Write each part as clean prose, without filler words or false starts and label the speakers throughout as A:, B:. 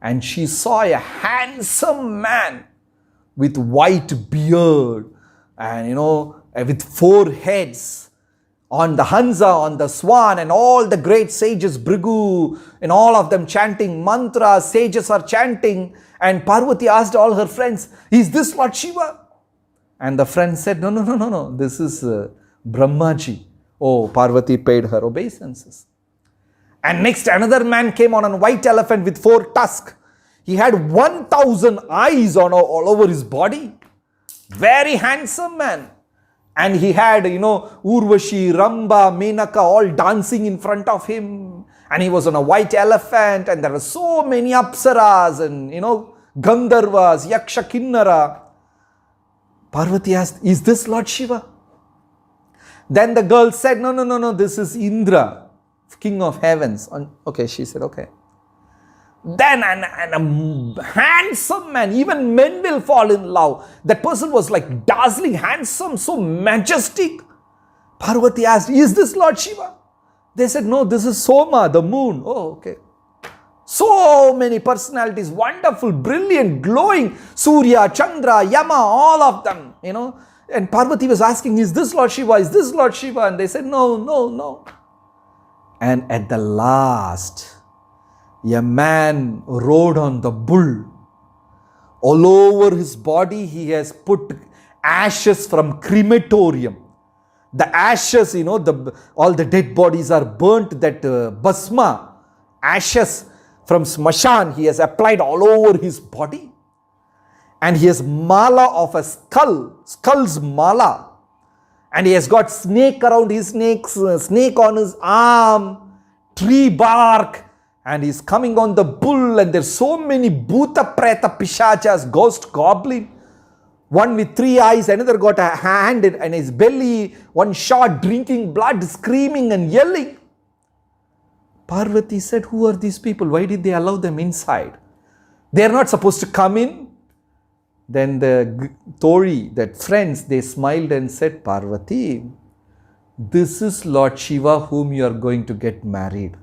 A: and she saw a handsome man with white beard and with 4 heads on the Hansa, on the swan, and all the great sages, Bhrigu, and all of them chanting mantras, sages are chanting. And Parvati asked all her friends, is this Lord Shiva? And the friends said, no, this is Brahmaji. Oh, Parvati paid her obeisances. And next another man came on a white elephant with 4 tusks. He had 1,000 eyes all over his body. Very handsome man. And he had, Urvashi, Ramba, Menaka all dancing in front of him. And he was on a white elephant. And there were so many Apsaras and, Gandharvas, Yaksha, Kinnara. Parvati asked, is this Lord Shiva? Then the girl said, no, this is Indra, king of heavens. Okay, she said, okay. Then a handsome man, even men will fall in love. That person was like dazzling, handsome, so majestic. Parvati asked, is this Lord Shiva? They said, no, this is Soma, the moon. Oh, okay. So many personalities, wonderful, brilliant, glowing. Surya, Chandra, Yama, all of them, And Parvati was asking, is this Lord Shiva? Is this Lord Shiva? And they said, no. And at the last, a man rode on the bull. All over his body, he has put ashes from crematorium. The ashes, all the dead bodies are burnt, that bhasma, ashes from smashan, he has applied all over his body. And he has mala of a skull's mala. And he has got snake around his neck, snake on his arm, tree bark. And he's coming on the bull, and there's so many bhuta, preta, pishachas, ghost, goblin. One with 3 eyes, another got a hand in his belly, one shot, drinking blood, screaming and yelling. Parvati said, who are these people? Why did they allow them inside? They are not supposed to come in. Then the Tori, that friends, they smiled and said, Parvati, this is Lord Shiva whom you are going to get married.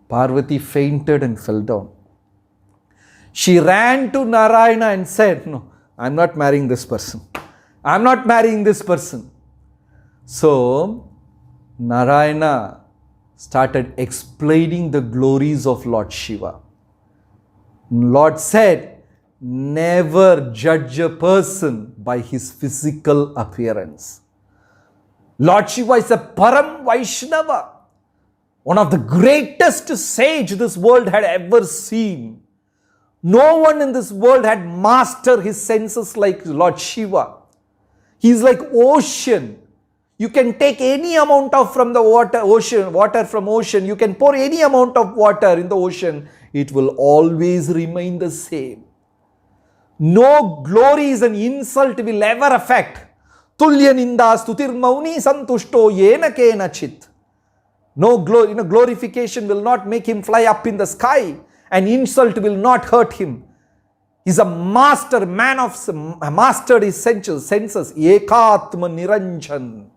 A: Parvati fainted and fell down. She ran to Narayana and said, no, I'm not marrying this person. I'm not marrying this person. So, Narayana started explaining the glories of Lord Shiva. Lord said, never judge a person by his physical appearance. Lord Shiva is a Param Vaishnava, one of the greatest sage this world had ever seen. No one in this world had mastered his senses like Lord Shiva. He is like ocean. You can take any amount from the water from ocean. You can pour any amount of water in the ocean. It will always remain the same. No glories and insult will ever affect. Tulya ninda stutir mauni santushto yena kena chit. No glorification will not make him fly up in the sky, and insult will not hurt him. He's a mastered mastered his senses. Ekatma Niranjan.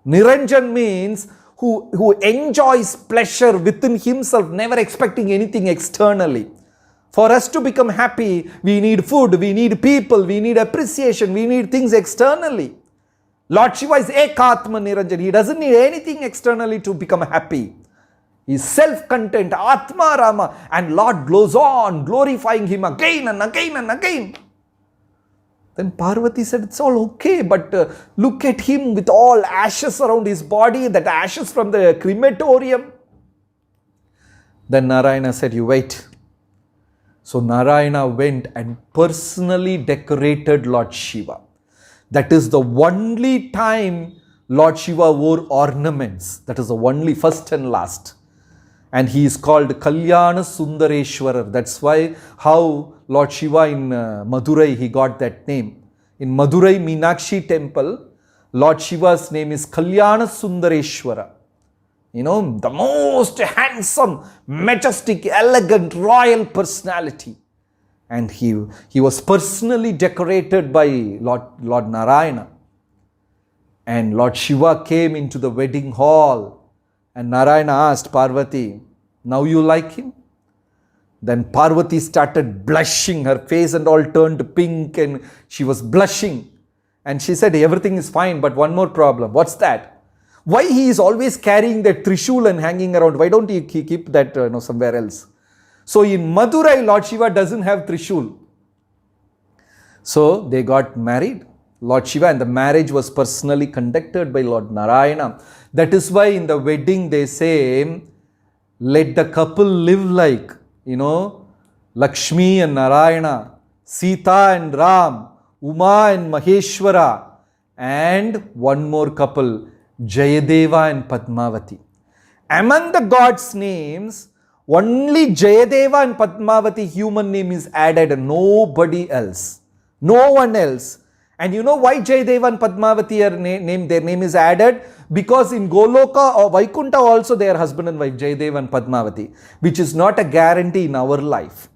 A: Niranjan means who enjoys pleasure within himself, never expecting anything externally. For us to become happy, we need food, we need people, we need appreciation, we need things externally. Lord Shiva is Ekatma Niranjan. He doesn't need anything externally to become happy. He is self-content, Atma Rama, and Lord goes on glorifying him again and again and again. Then Parvati said, it's all okay, but look at him with all ashes around his body, that ashes from the crematorium. Then Narayana said, you wait. So Narayana went and personally decorated Lord Shiva. That is the only time Lord Shiva wore ornaments. That is the only, first and last. And he is called Kalyana Sundareshwarar. That's why how Lord Shiva in Madurai, he got that name. In Madurai Meenakshi temple, Lord Shiva's name is Kalyana Sundareshwara. The most handsome, majestic, elegant, royal personality. And he was personally decorated by Lord Narayana. And Lord Shiva came into the wedding hall. And Narayana asked Parvati, now you like him? Then Parvati started blushing. Her face and all turned pink and she was blushing. And she said, everything is fine, but one more problem. What's that? Why he is always carrying that Trishul and hanging around? Why don't he keep that somewhere else? So in Madurai, Lord Shiva doesn't have Trishul. So they got married, Lord Shiva, and the marriage was personally conducted by Lord Narayana. That is why in the wedding they say, let the couple live like, Lakshmi and Narayana, Sita and Ram, Uma and Maheshwara, and one more couple, Jayadeva and Padmavati. Among the gods' names, only Jayadeva and Padmavati human name is added, nobody else. No one else. And you know why Jayadeva and Padmavati their name is added? Because in Goloka or Vaikunta also they are husband and wife, Jayadeva and Padmavati, which is not a guarantee in our life.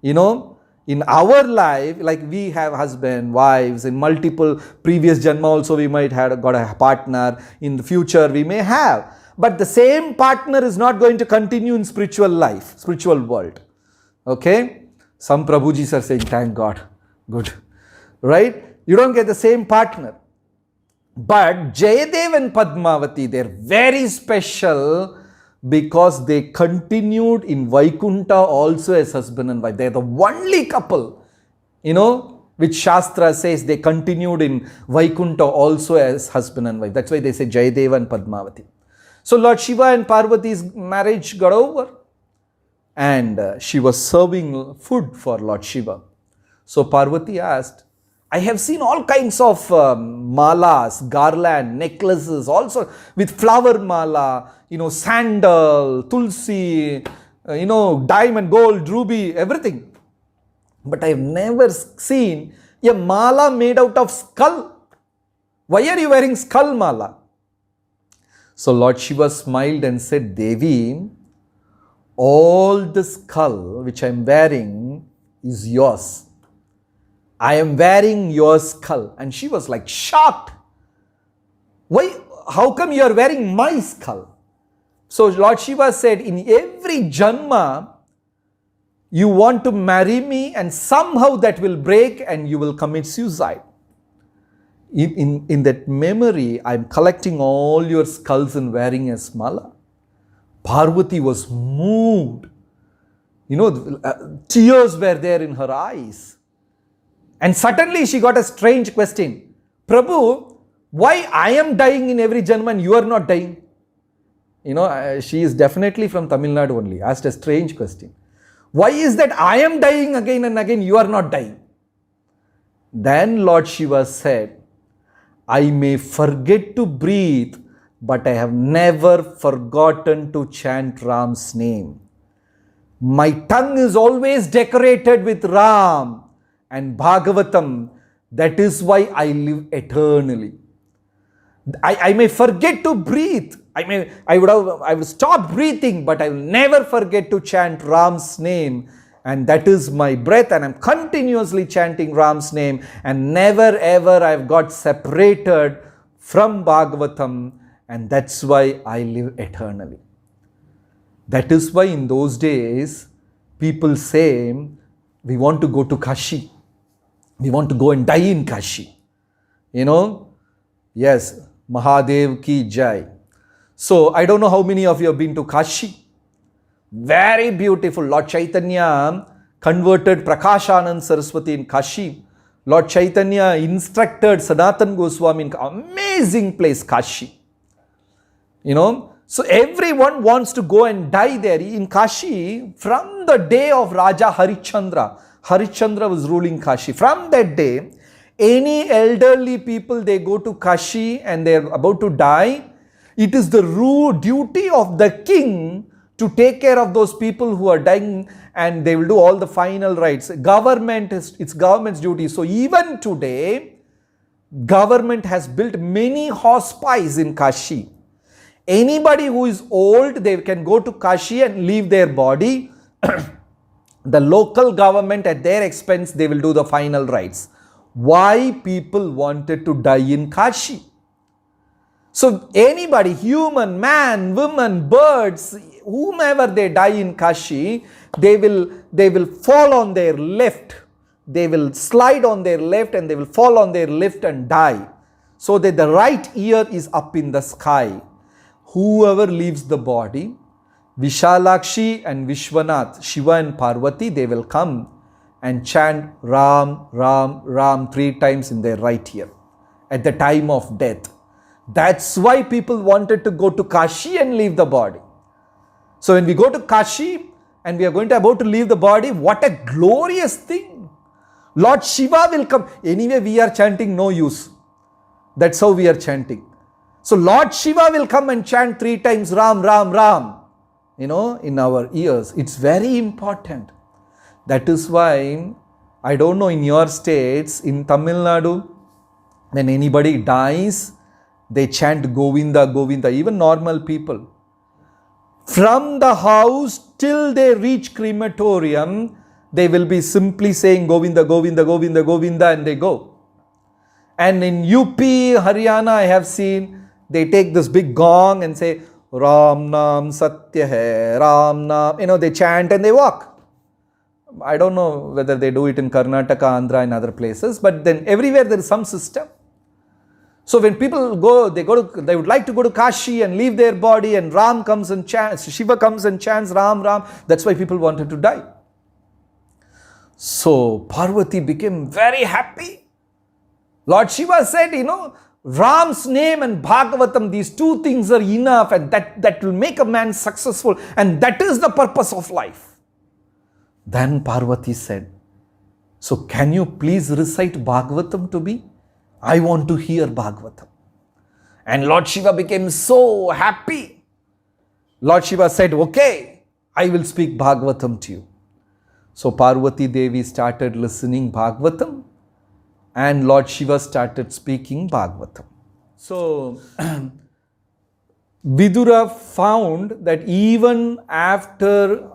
A: In our life, like we have husband, wives, in multiple previous janma also we might have got a partner. In the future we may have. But the same partner is not going to continue in spiritual life, spiritual world. Okay? Some Prabhujis are saying, thank God. Good. Right? You don't get the same partner. But Jayadev and Padmavati, they're very special because they continued in Vaikunta also as husband and wife. They're the only couple, which Shastra says they continued in Vaikunta also as husband and wife. That's why they say Jayadeva and Padmavati. So Lord Shiva and Parvati's marriage got over. And she was serving food for Lord Shiva. So Parvati asked, I have seen all kinds of malas, garland, necklaces, also with flower mala, sandal, tulsi, diamond, gold, ruby, everything. But I have never seen a mala made out of skull. Why are you wearing skull mala? So Lord Shiva smiled and said, Devi, all the skull which I am wearing is yours. I am wearing your skull. And she was like shocked. Why? How come you are wearing my skull? So Lord Shiva said, in every janma, you want to marry me and somehow that will break and you will commit suicide. In that memory, I am collecting all your skulls and wearing a mala. Parvati was moved. Tears were there in her eyes. And suddenly she got a strange question. Prabhu, why I am dying in every janma and you are not dying? She is definitely from Tamil Nadu only. Asked a strange question. Why is that I am dying again and again, you are not dying? Then Lord Shiva said, I may forget to breathe, but I have never forgotten to chant Ram's name. My tongue is always decorated with Ram and Bhagavatam. That is why I live eternally. I may forget to breathe. I would stop breathing, but I will never forget to chant Ram's name. And that is my breath, and I'm continuously chanting Ram's name, and never ever I've got separated from Bhagavatam, and that's why I live eternally. That is why in those days, people say, we want to go to Kashi. We want to go and die in Kashi. Yes, Mahadev ki jai. So, I don't know how many of you have been to Kashi. Very beautiful. Lord Chaitanya converted Prakashanand Saraswati in Kashi. Lord Chaitanya instructed Sanatan Goswami in amazing place, Kashi. So everyone wants to go and die there in Kashi from the day of Raja Harichandra. Harichandra was ruling Kashi. From that day, any elderly people, they go to Kashi and they are about to die. It is the duty of the king to take care of those people who are dying, and they will do all the final rites. It's government's duty. So even today, government has built many hospices in Kashi. Anybody who is old, they can go to Kashi and leave their body. The local government at their expense, they will do the final rites. Why people wanted to die in Kashi? So anybody, human, man, woman, birds, whomever they die in Kashi, they will fall on their left. They will slide on their left and they will fall on their left and die. So that the right ear is up in the sky. Whoever leaves the body, Vishalakshi and Vishwanath, Shiva and Parvati, they will come and chant Ram, Ram, Ram 3 times in their right ear at the time of death. That's why people wanted to go to Kashi and leave the body. So when we go to Kashi and we are going to about to leave the body, what a glorious thing. Lord Shiva will come. Anyway, we are chanting no use. That's how we are chanting. So Lord Shiva will come and chant 3 times Ram, Ram, Ram, in our ears. It's very important. That is why, I don't know in your states, in Tamil Nadu, when anybody dies, they chant Govinda, Govinda, even normal people. From the house till they reach crematorium, they will be simply saying Govinda, Govinda, Govinda, Govinda, and they go. And in UP, Haryana, I have seen, they take this big gong and say, Ram Nam Satya Hai, Ram Nam, they chant and they walk. I don't know whether they do it in Karnataka, Andhra and other places, but then everywhere there is some system. So when people go, they would like to go to Kashi and leave their body, and Ram comes and chants, Shiva comes and chants Ram, Ram. That's why people wanted to die. So Parvati became very happy. Lord Shiva said, Ram's name and Bhagavatam, these 2 things are enough, and that will make a man successful, and that is the purpose of life. Then Parvati said, so can you please recite Bhagavatam to me? I want to hear Bhagavatam. And Lord Shiva became so happy. Lord Shiva said, okay, I will speak Bhagavatam to you. So Parvati Devi started listening Bhagavatam, and Lord Shiva started speaking Bhagavatam. So Vidura found that even after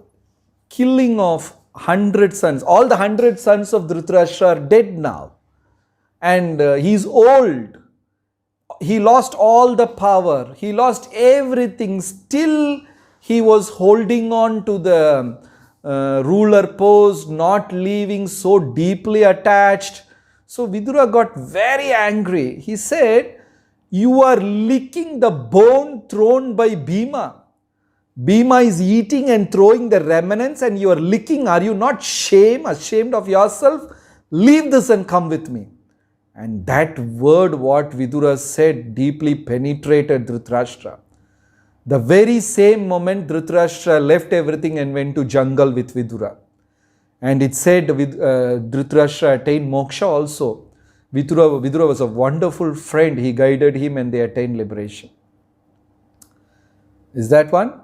A: killing of 100 sons, all the 100 sons of Dhritarashtra are dead now, and he is old. He lost all the power. He lost everything. Still, he was holding on to the ruler post, not leaving, so deeply attached. So Vidura got very angry. He said, you are licking the bone thrown by Bhima. Bhima is eating and throwing the remnants, and you are licking. Are you not ashamed of yourself? Leave this and come with me. And that word, what Vidura said, deeply penetrated Dhritarashtra. The very same moment, Dhritarashtra left everything and went to jungle with Vidura. And it said Dhritarashtra attained moksha also. Vidura was a wonderful friend. He guided him and they attained liberation. Is that one?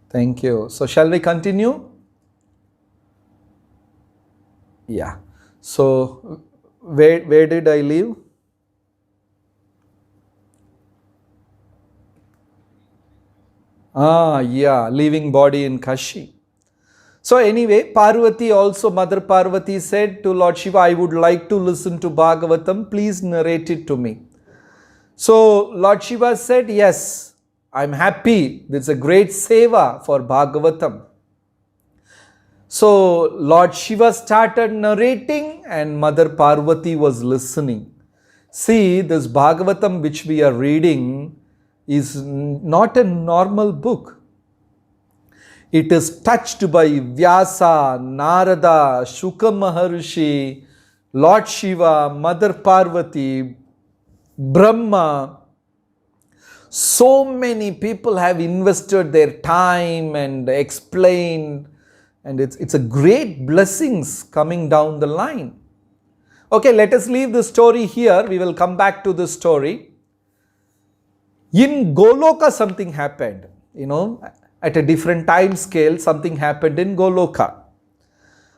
A: Thank you. So shall we continue? Yeah. So where did I leave? Leaving body in Kashi. So anyway, Parvati also, Mother Parvati said to Lord Shiva, I would like to listen to Bhagavatam, please narrate it to me. So Lord Shiva said, yes, I'm happy. There's a great seva for Bhagavatam. So Lord Shiva started narrating and Mother Parvati was listening. See, this Bhagavatam which we are reading is not a normal book. It is touched by Vyasa, Narada, Shuka Maharshi, Lord Shiva, Mother Parvati, Brahma. So many people have invested their time and explained, and it's a great blessings coming down the line. Okay, let us leave the story here. We will come back to the story. In Goloka something happened, at a different time scale, something happened in Goloka.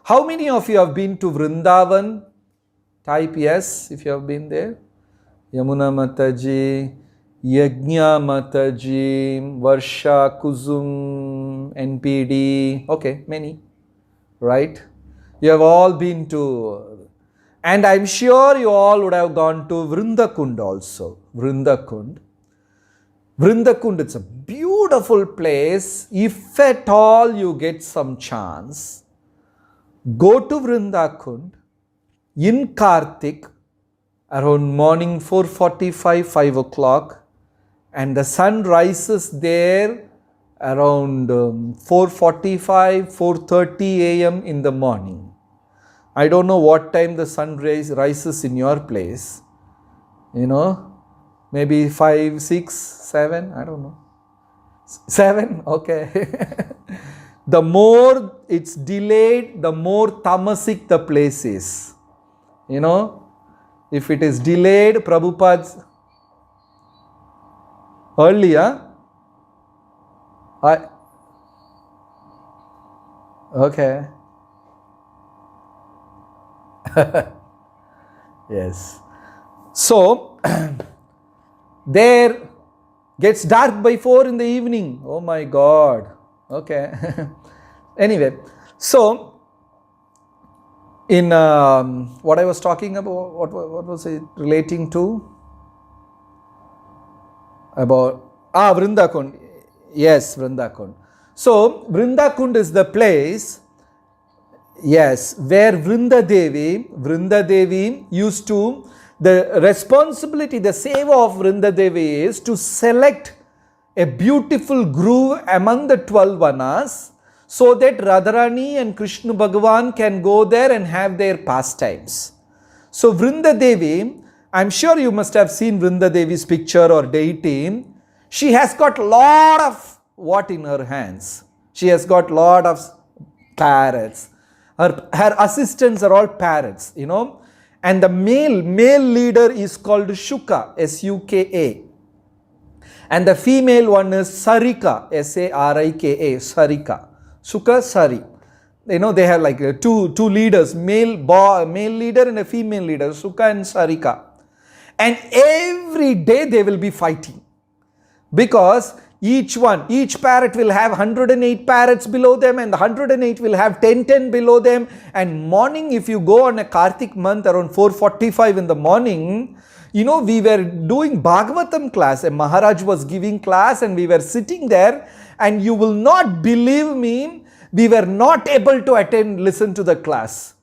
A: How many of you have been to Vrindavan? Type yes if you have been there. Yamuna Mataji, Yajna Mataji, Varsha Kuzum, NPD. Okay, many. Right? You have all been to, and I'm sure you all would have gone to Vrindakund also. Vrindakund. Vrindakund, it's a beautiful place. If at all you get some chance, go to Vrindakund in Kartik around morning 4:45, 5 o'clock, and the sun rises there around 4:45, 4:30 a.m. in the morning. I don't know what time the sun rises in your place. Maybe 5, 6, 7, I don't know. 7, okay. The more it's delayed, the more tamasic the place is. If it is delayed, Prabhupada's earlier. Okay. Yes. So, there gets dark by 4 in the evening. Oh my God. Okay. Anyway, so in what I was talking about, what was it relating to? About Vrindakund. Yes, Vrindakund. So Vrindakund is the place, yes, where Vrindadevi used to, the responsibility, the seva of Vrindadevi is to select a beautiful grove among the 12 vanas so that Radharani and Krishna Bhagavan can go there and have their pastimes. So Vrindadevi, I'm sure you must have seen Vrindadevi's picture or deity. She has got lot of what in her hands? She has got lot of parrots. Her assistants are all parrots, and the male leader is called Shuka, S-U-K-A. And the female one is Sarika, S-A-R-I-K-A, Sarika. Shuka, Sari. They have like two leaders, male leader and a female leader, Shuka and Sarika. And every day they will be fighting. Because each parrot will have 108 parrots below them, and the 108 will have 10 below them. And morning, if you go on a Kartik month around 4:45 in the morning, we were doing Bhagavatam class. A Maharaj was giving class and we were sitting there, and you will not believe me, we were not able to listen to the class.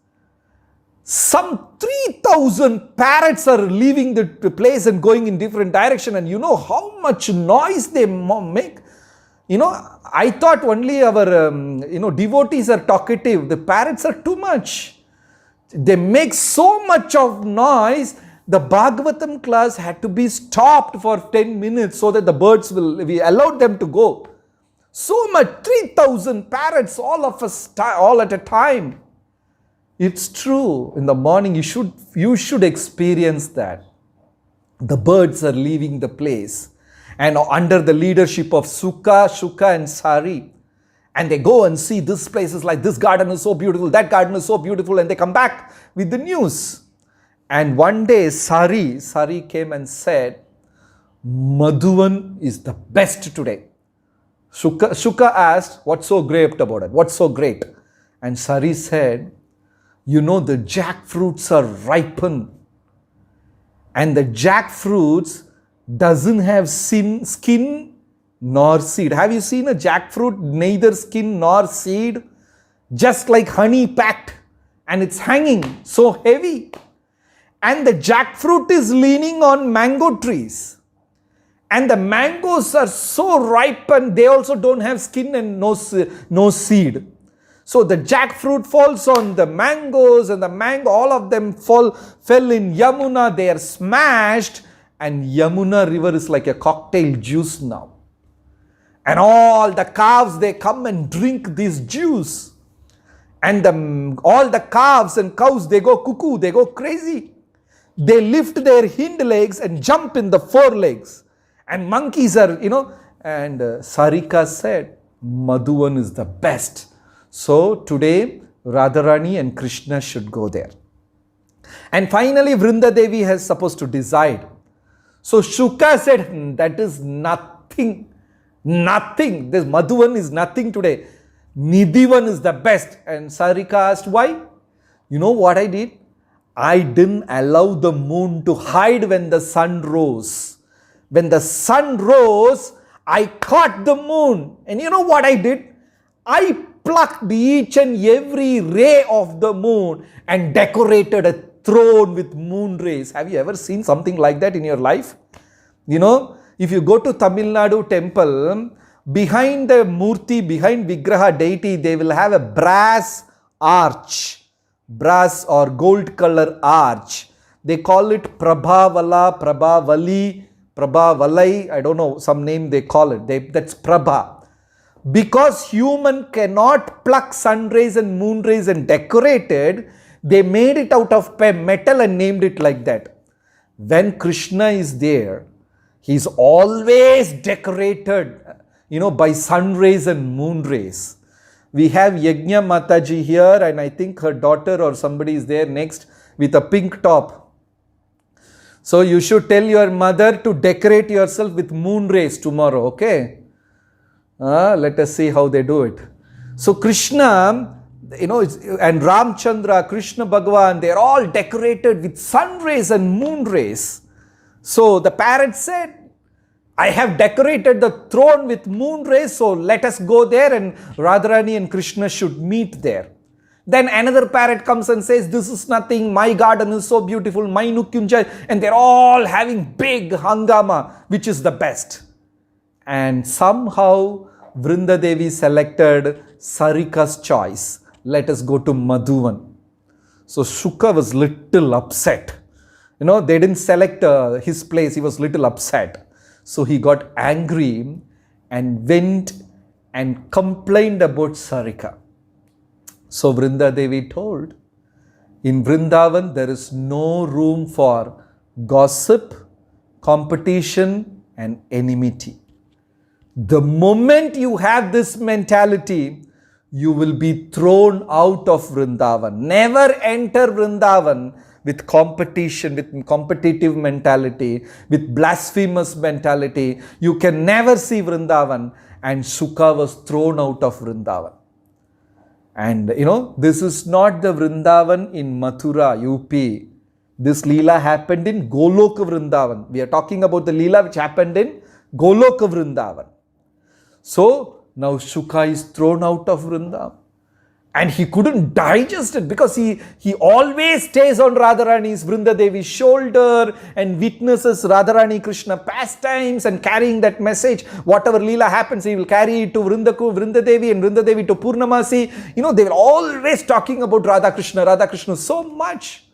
A: Some 3,000 parrots are leaving the place and going in different direction, and you know how much noise they make. I thought only our devotees are talkative. The parrots are too much. They make so much of noise. The Bhagavatam class had to be stopped for 10 minutes so that the birds we allowed them to go. So much, 3,000 parrots, all at a time. It's true. In the morning, you should experience that. The birds are leaving the place, and under the leadership of Shuka and Sari, and they go and see this place is like, this garden is so beautiful, that garden is so beautiful, and they come back with the news. And one day Sari came and said, Madhuvan is the best today. Shuka asked, what's so great about it? What's so great? And Sari said, the jackfruits are ripened, and the jackfruits doesn't have skin nor seed. Have you seen a jackfruit? Neither skin nor seed, just like honey packed, and it's hanging so heavy. And the jackfruit is leaning on mango trees, and the mangoes are so ripened, they also don't have skin and no seed. So the jackfruit falls on the mangoes, and all of them fell in Yamuna. They are smashed, and Yamuna river is like a cocktail juice now. And all the calves, they come and drink this juice. And all the calves and cows, they go cuckoo, they go crazy. They lift their hind legs and jump in the forelegs. And monkeys are, and Sarika said, Madhuvan is the best. So today, Radharani and Krishna should go there. And finally, Vrindadevi has supposed to decide. So Shuka said, that is nothing. Nothing. This Madhuvan is nothing today. Nidhivan is the best. And Sarika asked, why? You know what I did? I didn't allow the moon to hide when the sun rose. When the sun rose, I caught the moon. And you know what I did? I plucked each and every ray of the moon and decorated a throne with moon rays. Have you ever seen something like that in your life? You know, if you go to Tamil Nadu temple, behind the murti, behind Vigraha deity, they will have a brass arch, brass or gold color arch. They call it Prabhavala, Prabhavali, Prabhavalai, I don't know, some name they call it. That's Prabha. Because human cannot pluck sun rays and moon rays and decorate it, they made it out of metal and named it like that. When Krishna is there, he's always decorated, by sun rays and moon rays. We have Yajna Mataji here, and I think her daughter or somebody is there next with a pink top. So you should tell your mother to decorate yourself with moon rays tomorrow, okay? Let us see how they do it. So Krishna, and Ramchandra, Krishna Bhagavan, they're all decorated with sun rays and moon rays. So the parrot said, I have decorated the throne with moon rays, so let us go there and Radharani and Krishna should meet there. Then another parrot comes and says, this is nothing, my garden is so beautiful, my Nukunja, and they're all having big hangama, which is the best. And somehow Vrinda Devi selected Sarika's choice. Let us go to Madhuvan. So Shuka was little upset. They didn't select his place, he was little upset. So he got angry and went and complained about Sarika. So Vrinda Devi told, in Vrindavan there is no room for gossip, competition and enmity. The moment you have this mentality, you will be thrown out of Vrindavan. Never enter Vrindavan with competition, with competitive mentality, with blasphemous mentality. You can never see Vrindavan. And Shuka was thrown out of Vrindavan. And this is not the Vrindavan in Mathura, UP. This Leela happened in Goloka Vrindavan. We are talking about the Leela which happened in Goloka Vrindavan. So now Shuka is thrown out of Vrindavan. And he couldn't digest it because he always stays on Radharani's, Vrinda Devi's shoulder and witnesses Radharani Krishna pastimes and carrying that message. Whatever Leela happens, he will carry it to Vrinda Devi and Vrinda Devi to Purnamasi. They were always talking about Radha Krishna so much.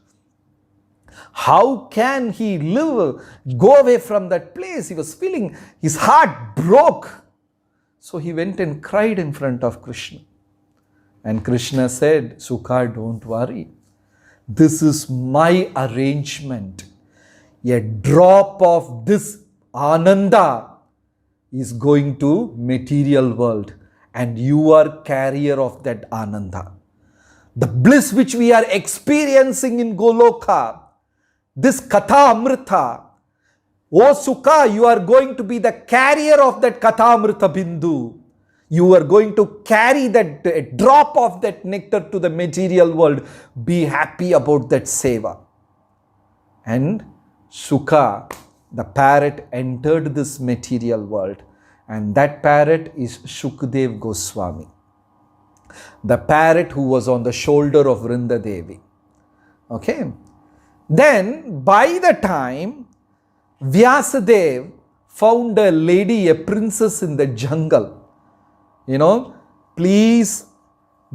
A: How can he go away from that place? He was feeling, his heart broke. So he went and cried in front of Krishna. And Krishna said, Shuka, don't worry. This is my arrangement. A drop of this Ananda is going to material world. And you are carrier of that Ananda. The bliss which we are experiencing in Goloka, this Katha Amrita, oh Shuka, you are going to be the carrier of that Katha Amrita Bindu. You are going to carry that drop of that nectar to the material world. Be happy about that seva. And Shuka, the parrot, entered this material world. And that parrot is Shukdev Goswami. The parrot who was on the shoulder of Vrinda Devi. Okay. Then, by the time Vyasadev found a lady, a princess in the jungle, please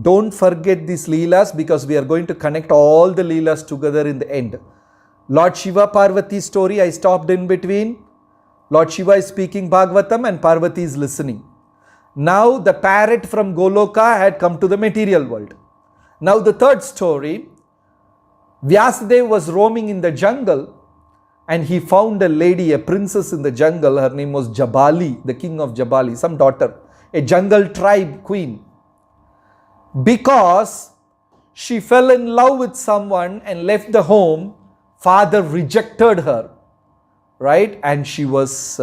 A: don't forget these Leelas because we are going to connect all the Leelas together in the end. Lord Shiva Parvati story, I stopped in between. Lord Shiva is speaking Bhagavatam and Parvati is listening. Now the parrot from Goloka had come to the material world. Now the third story, Vyasadeva was roaming in the jungle and he found a lady, a princess in the jungle. Her name was Jabali, the king of Jabali, some daughter, a jungle tribe queen. Because she fell in love with someone and left the home, father rejected her, right? And she was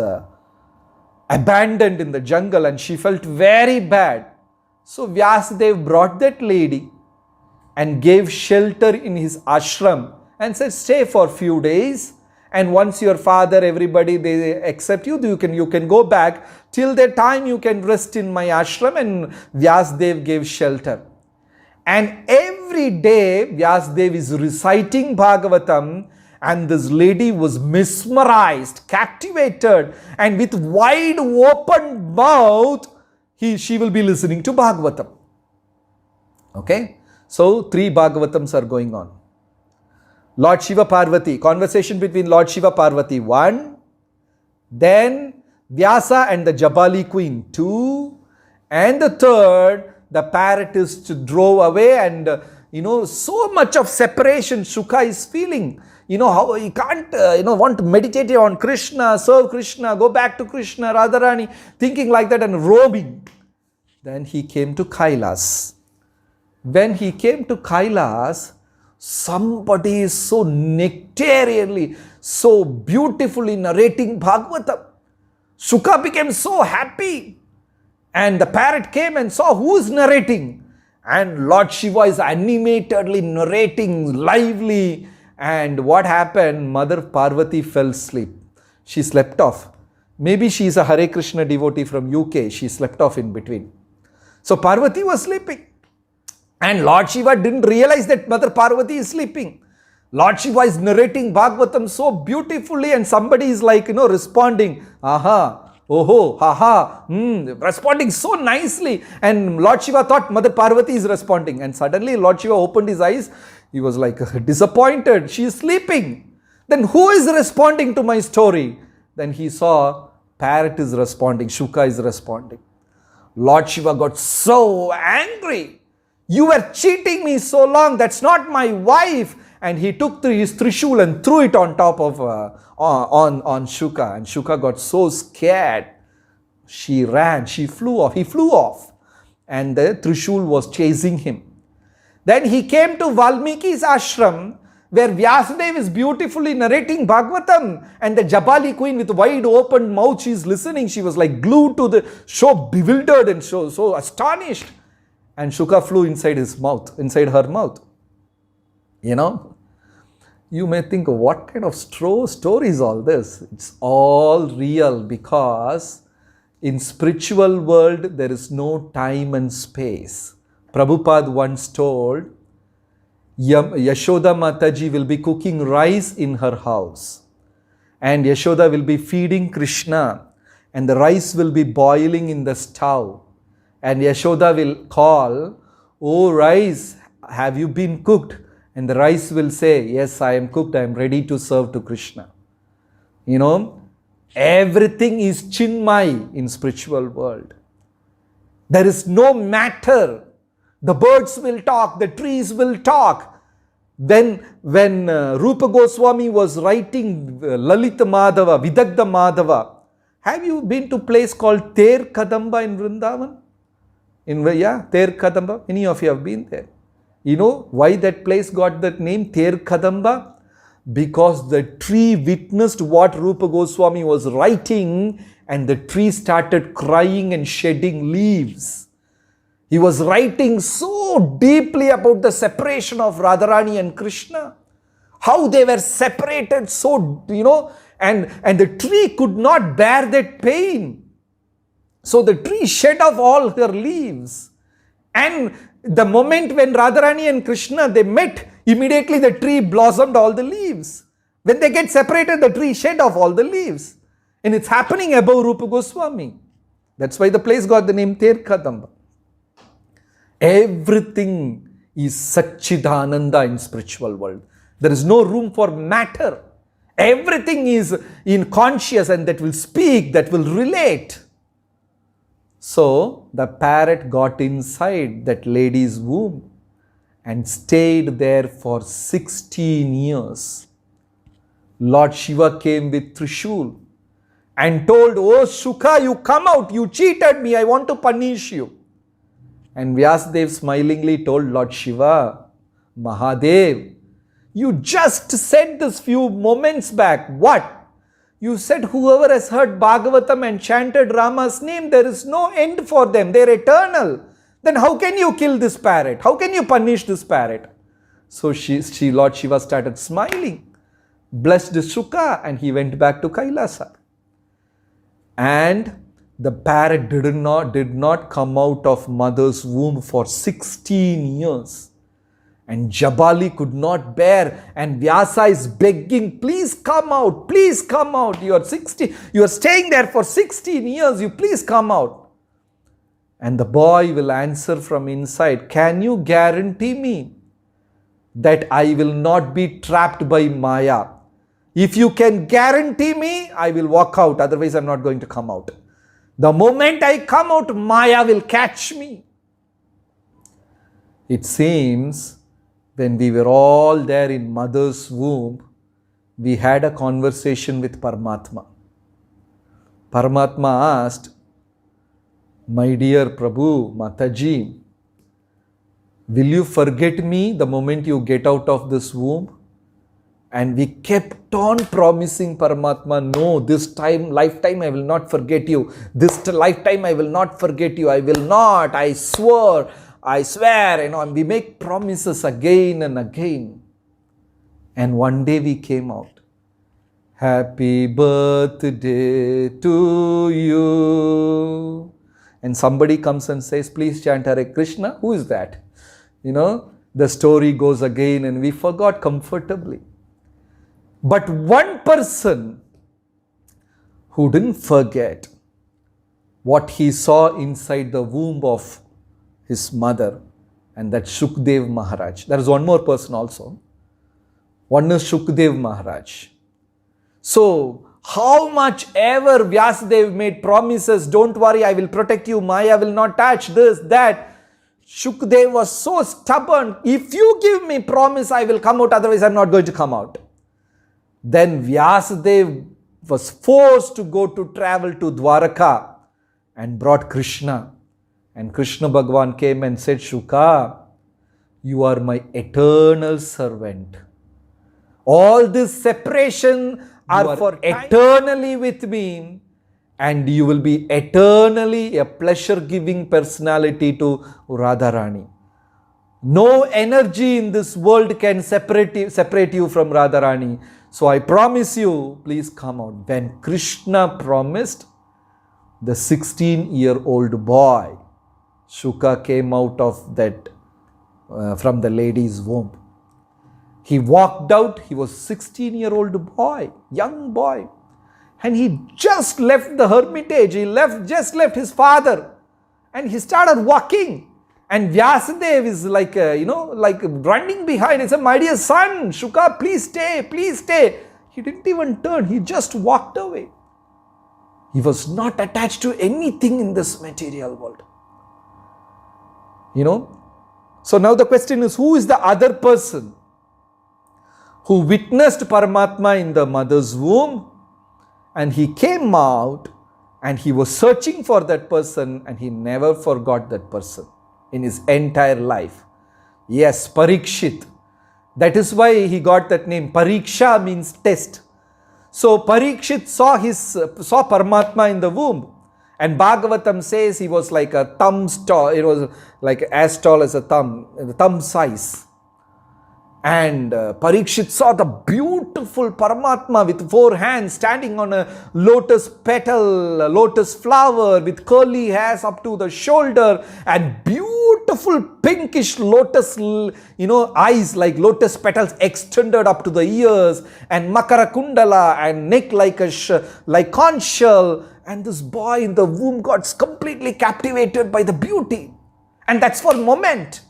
A: abandoned in the jungle and she felt very bad. So Vyasadeva brought that lady and gave shelter in his ashram and said, stay for a few days And once your father, everybody, they accept you, you can go back. Till that time you can rest in my ashram. And Vyasdev gave shelter. And every day Vyasdev is reciting Bhagavatam, and this lady was mesmerized, captivated, and with wide open mouth, she will be listening to Bhagavatam. Okay? So 3 Bhagavatams are going on. Lord Shiva Parvati, conversation between Lord Shiva Parvati 1, then Vyasa and the Jabali queen 2, and the third, the parrotist drove away, and so much of separation Shuka is feeling. How he can't, want to meditate on Krishna, serve Krishna, go back to Krishna, Radharani, thinking like that and roaming. Then he came to Kailas. When he came to Kailas, somebody is so nectarianly, so beautifully narrating Bhagavatam. Shuka became so happy. And the parrot came and saw who is narrating. And Lord Shiva is animatedly narrating, lively. And what happened? Mother Parvati fell asleep. She slept off. Maybe she is a Hare Krishna devotee from UK. She slept off in between. So Parvati was sleeping. And Lord Shiva didn't realize that Mother Parvati is sleeping. Lord Shiva is narrating Bhagavatam so beautifully, and somebody is responding. Aha, oho, haha, responding so nicely. And Lord Shiva thought Mother Parvati is responding. And suddenly Lord Shiva opened his eyes. He was disappointed. She is sleeping. Then who is responding to my story? Then he saw parrot is responding. Shuka is responding. Lord Shiva got so angry. You were cheating me so long. That's not my wife. And he took his Trishul and threw it on top of on Shuka. And Shuka got so scared. She ran. She flew off. He flew off. And the Trishul was chasing him. Then he came to Valmiki's ashram, where Vyasadeva is beautifully narrating Bhagavatam, and the Jabali queen with wide open mouth, she is listening. She was glued to the show, bewildered and so astonished. And Shuka flew inside her mouth. You may think, what kind of story is all this? It's all real, because in spiritual world, there is no time and space. Prabhupada once told, Yashoda Mataji will be cooking rice in her house. And Yashoda will be feeding Krishna. And the rice will be boiling in the stove. And Yashoda will call, "Oh rice, have you been cooked?" And the rice will say, "Yes, I am cooked. I am ready to serve to Krishna." Everything is Chinmay in spiritual world. There is no matter. The birds will talk, the trees will talk. Then when Rupa Goswami was writing Lalita Madhava, Vidagdha Madhava, have you been to a place called Ter Kadamba in Vrindavan? Ter Kadamba. Many of you have been there. You know why that place got that name, Ter Kadamba? Because the tree witnessed what Rupa Goswami was writing, and the tree started crying and shedding leaves. He was writing so deeply about the separation of Radharani and Krishna. How they were separated and the tree could not bear that pain. So the tree shed off all her leaves. And the moment when Radharani and Krishna, they met, immediately the tree blossomed all the leaves. When they get separated, the tree shed off all the leaves. And it's happening above Rupa Goswami. That's why the place got the name Ter Kadamba. Everything is Satchidananda in spiritual world. There is no room for matter. Everything is in conscious, and that will speak, that will relate. So the parrot got inside that lady's womb and stayed there for 16 years. Lord Shiva came with Trishul and told, "Oh Shuka, you come out, you cheated me, I want to punish you." And Vyasadeva smilingly told Lord Shiva, "Mahadev, you just said this few moments back. What? You said whoever has heard Bhagavatam and chanted Rama's name, there is no end for them. They are eternal. Then how can you kill this parrot? How can you punish this parrot?" So Lord Shiva started smiling. blessed Shuka, and he went back to Kailasa. And the parrot did not come out of mother's womb for 16 years. And Jabali could not bear, and Vyasa is begging, please come out, please come out. You are staying there for 16 years, you please come out. And the boy will answer from inside, can you guarantee me that I will not be trapped by Maya? If you can guarantee me, I will walk out, otherwise I'm not going to come out. The moment I come out, Maya will catch me. It seems when we were all there in mother's womb, we had a conversation with Paramatma. Paramatma asked, my dear Prabhu, Mataji, will you forget me the moment you get out of this womb? And we kept on promising Paramatma, no, this lifetime I will not forget you. This lifetime I will not forget you. I will not, I swear, and we make promises again and again. And one day we came out. Happy birthday to you. And somebody comes and says, please chant Hare Krishna. Who is that? The story goes again and we forgot comfortably. But one person who didn't forget what he saw inside the womb of his mother, and that Shukdev Maharaj. There is one more person also. One is Shukdev Maharaj. So, how much ever Vyasadev made promises, don't worry, I will protect you, Maya will not touch this, that. Shukdev was so stubborn, if you give me promise, I will come out, otherwise I am not going to come out. Then Vyasadev was forced to travel to Dwaraka and brought Krishna. And Krishna Bhagavan came and said, Shuka, you are my eternal servant. All this separation are for eternally with me, and you will be eternally a pleasure-giving personality to Radharani. No energy in this world can separate you from Radharani. So I promise you, please come out. When Krishna promised, the 16-year-old boy, Shuka, came out of that, from the lady's womb. He walked out, he was 16-year-old boy, young boy. And he just left the hermitage, just left his father. And he started walking. And Vyasadev is like running behind. He said, my dear son, Shuka, please stay, please stay. He didn't even turn, he just walked away. He was not attached to anything in this material world. So now the question is, who is the other person who witnessed Paramatma in the mother's womb, and he came out and he was searching for that person and he never forgot that person in his entire life? Yes, Parikshit. That is why he got that name. Pariksha means test. So Parikshit saw Paramatma in the womb. And Bhagavatam says he was like a thumb's tall. It was like as tall as a thumb size. And Parikshit saw the beautiful Paramatma with 4 hands standing on a lotus petal, a lotus flower with curly hairs up to the shoulder and beautiful pinkish lotus, eyes like lotus petals extended up to the ears, and Makara Kundala and neck like conch shell. And this boy in the womb got completely captivated by the beauty. And that's for a moment.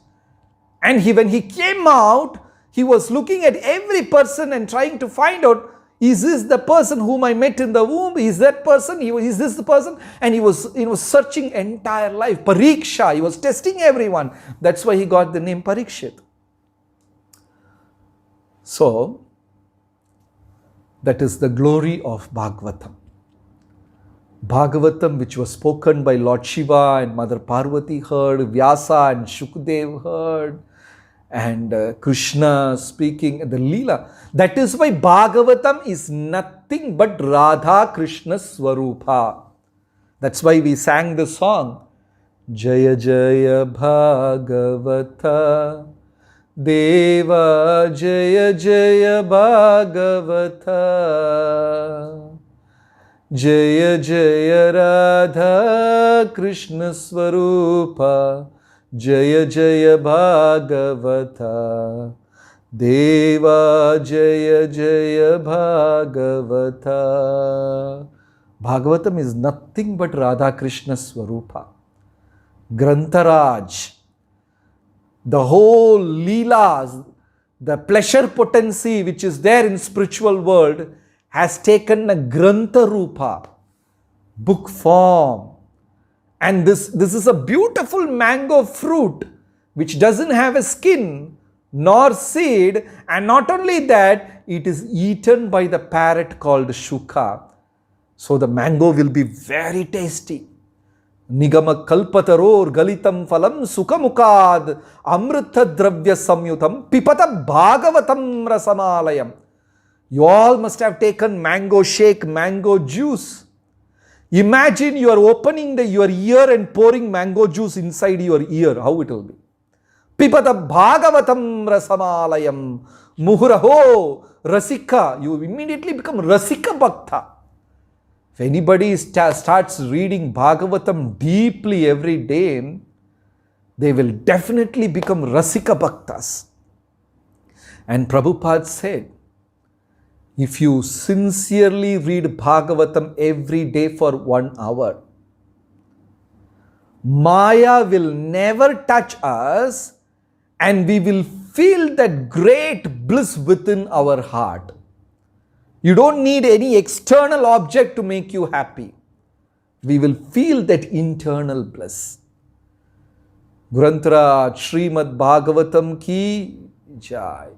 A: And when he came out, he was looking at every person and trying to find out, is this the person whom I met in the womb? Is that person? Is this the person? And he was searching entire life. Pariksha, he was testing everyone. That's why he got the name Parikshit. So, that is the glory of Bhagavatam. Bhagavatam, which was spoken by Lord Shiva and Mother Parvati heard, Vyasa and Shukdev heard, and Krishna speaking, the Leela. That is why Bhagavatam is nothing but Radha Krishna Swarupa. That's why we sang the song, Jaya Jaya Bhagavata, Deva Jaya Jaya Bhagavata, Jaya Jaya Radha Krishna Swarupa, Jaya Jaya Bhagavata, Deva Jaya Jaya Bhagavata. Bhagavatam is nothing but Radha Krishna Swarupa. Grantharaj, the whole Leelas, the pleasure potency which is there in spiritual world has taken a Grantha Rupa, book form. And this is a beautiful mango fruit which doesn't have a skin nor seed, and not only that, it is eaten by the parrot called Shuka. So the mango will be very tasty. Nigama kalpataror galitam phalam sukhamukad amrita dravya samyutam pipata bhagavatam rasamalayam. You all must have taken mango shake, mango juice. Imagine you are opening your ear and pouring mango juice inside your ear. How it will be? Pipata bhagavatam rasamalayam muhuraho rasika. You immediately become rasika bhakta. If anybody starts reading Bhagavatam deeply every day, they will definitely become Rasika Bhaktas. And Prabhupada said, if you sincerely read Bhagavatam every day for 1 hour, Maya will never touch us and we will feel that great bliss within our heart. You don't need any external object to make you happy. We will feel that internal bliss. Granth Srimad Bhagavatam ki jai.